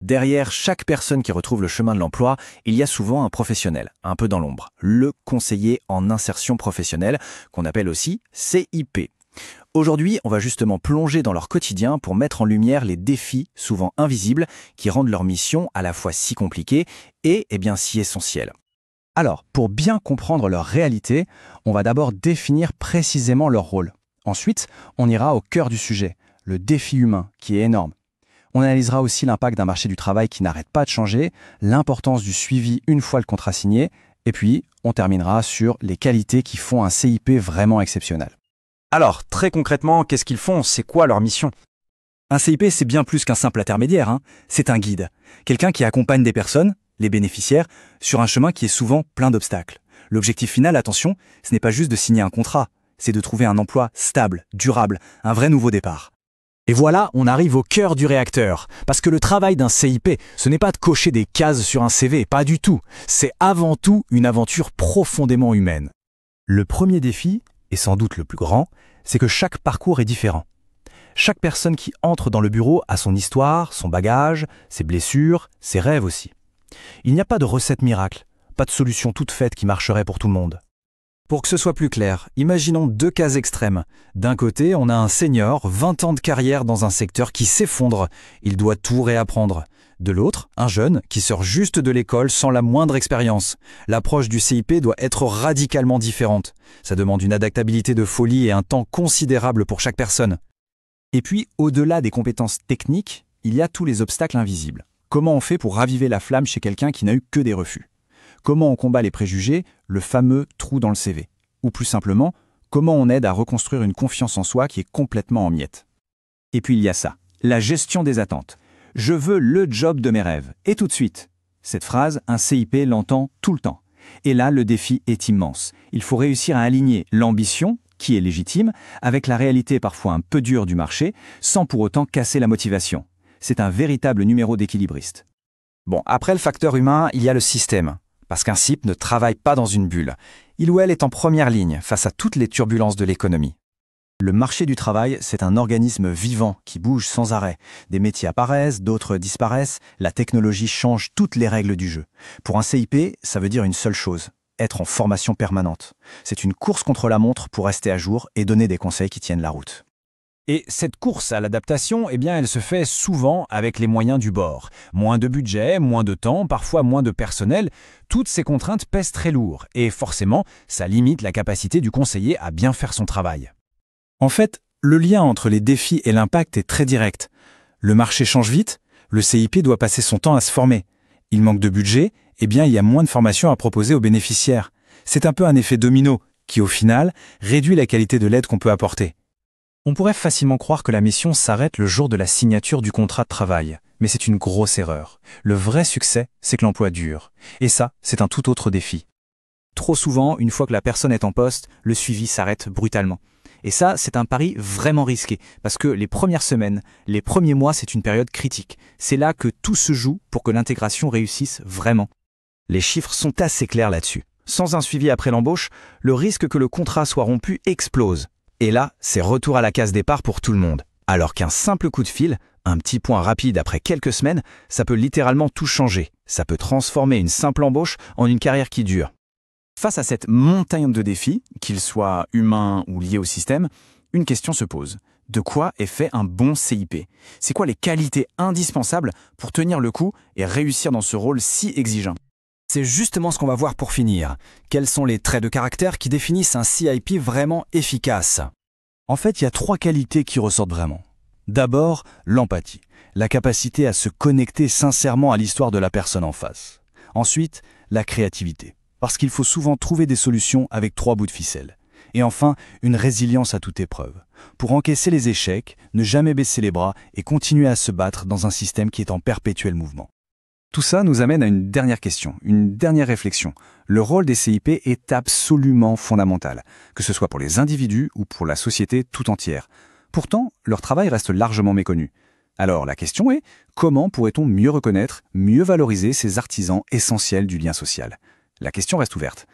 Derrière chaque personne qui retrouve le chemin de l'emploi, il y a souvent un professionnel, un peu dans l'ombre, le conseiller en insertion professionnelle, qu'on appelle aussi CIP. Aujourd'hui, on va justement plonger dans leur quotidien pour mettre en lumière les défis, souvent invisibles, qui rendent leur mission à la fois si compliquée et si essentielle. Alors, pour bien comprendre leur réalité, on va d'abord définir précisément leur rôle. Ensuite, on ira au cœur du sujet, le défi humain, qui est énorme. On analysera aussi l'impact d'un marché du travail qui n'arrête pas de changer, l'importance du suivi une fois le contrat signé, et puis on terminera sur les qualités qui font un CIP vraiment exceptionnel. Alors, très concrètement, qu'est-ce qu'ils font? C'est quoi leur mission? Un CIP, c'est bien plus qu'un simple intermédiaire, C'est un guide, quelqu'un qui accompagne des personnes, les bénéficiaires, sur un chemin qui est souvent plein d'obstacles. L'objectif final, attention, ce n'est pas juste de signer un contrat, c'est de trouver un emploi stable, durable, un vrai nouveau départ. Et voilà, on arrive au cœur du réacteur. Parce que le travail d'un CIP, ce n'est pas de cocher des cases sur un CV, pas du tout. C'est avant tout une aventure profondément humaine. Le premier défi, et sans doute le plus grand, c'est que chaque parcours est différent. Chaque personne qui entre dans le bureau a son histoire, son bagage, ses blessures, ses rêves aussi. Il n'y a pas de recette miracle, pas de solution toute faite qui marcherait pour tout le monde. Pour que ce soit plus clair, imaginons deux cas extrêmes. D'un côté, on a un senior, 20 ans de carrière dans un secteur qui s'effondre. Il doit tout réapprendre. De l'autre, un jeune qui sort juste de l'école sans la moindre expérience. L'approche du CIP doit être radicalement différente. Ça demande une adaptabilité de folie et un temps considérable pour chaque personne. Et puis, au-delà des compétences techniques, il y a tous les obstacles invisibles. Comment on fait pour raviver la flamme chez quelqu'un qui n'a eu que des refus? Comment on combat les préjugés, le fameux trou dans le CV? Ou plus simplement, comment on aide à reconstruire une confiance en soi qui est complètement en miettes? Et puis il y a ça, la gestion des attentes. Je veux le job de mes rêves, et tout de suite. Cette phrase, un CIP l'entend tout le temps. Et là, le défi est immense. Il faut réussir à aligner l'ambition, qui est légitime, avec la réalité parfois un peu dure du marché, sans pour autant casser la motivation. C'est un véritable numéro d'équilibriste. Bon, après le facteur humain, il y a le système. Parce qu'un CIP ne travaille pas dans une bulle. Il ou elle est en première ligne face à toutes les turbulences de l'économie. Le marché du travail, c'est un organisme vivant qui bouge sans arrêt. Des métiers apparaissent, d'autres disparaissent, la technologie change toutes les règles du jeu. Pour un CIP, ça veut dire une seule chose, être en formation permanente. C'est une course contre la montre pour rester à jour et donner des conseils qui tiennent la route. Et cette course à l'adaptation, elle se fait souvent avec les moyens du bord. Moins de budget, moins de temps, parfois moins de personnel. Toutes ces contraintes pèsent très lourd et forcément, ça limite la capacité du conseiller à bien faire son travail. En fait, le lien entre les défis et l'impact est très direct. Le marché change vite, le CIP doit passer son temps à se former. Il manque de budget, il y a moins de formations à proposer aux bénéficiaires. C'est un peu un effet domino qui, au final, réduit la qualité de l'aide qu'on peut apporter. On pourrait facilement croire que la mission s'arrête le jour de la signature du contrat de travail, mais c'est une grosse erreur. Le vrai succès, c'est que l'emploi dure. Et ça, c'est un tout autre défi. Trop souvent, une fois que la personne est en poste, le suivi s'arrête brutalement. Et ça, c'est un pari vraiment risqué, parce que les premières semaines, les premiers mois, c'est une période critique. C'est là que tout se joue pour que l'intégration réussisse vraiment. Les chiffres sont assez clairs là-dessus. Sans un suivi après l'embauche, le risque que le contrat soit rompu explose. Et là, c'est retour à la case départ pour tout le monde. Alors qu'un simple coup de fil, un petit point rapide après quelques semaines, ça peut littéralement tout changer. Ça peut transformer une simple embauche en une carrière qui dure. Face à cette montagne de défis, qu'ils soient humains ou liés au système, une question se pose. De quoi est fait un bon CIP? C'est quoi les qualités indispensables pour tenir le coup et réussir dans ce rôle si exigeant? C'est justement ce qu'on va voir pour finir. Quels sont les traits de caractère qui définissent un CIP vraiment efficace? En fait, il y a 3 qualités qui ressortent vraiment. D'abord, l'empathie, la capacité à se connecter sincèrement à l'histoire de la personne en face. Ensuite, la créativité, parce qu'il faut souvent trouver des solutions avec 3 bouts de ficelle. Et enfin, une résilience à toute épreuve, pour encaisser les échecs, ne jamais baisser les bras et continuer à se battre dans un système qui est en perpétuel mouvement. Tout ça nous amène à une dernière question, une dernière réflexion. Le rôle des CIP est absolument fondamental, que ce soit pour les individus ou pour la société tout entière. Pourtant, leur travail reste largement méconnu. Alors la question est, comment pourrait-on mieux reconnaître, mieux valoriser ces artisans essentiels du lien social? La question reste ouverte.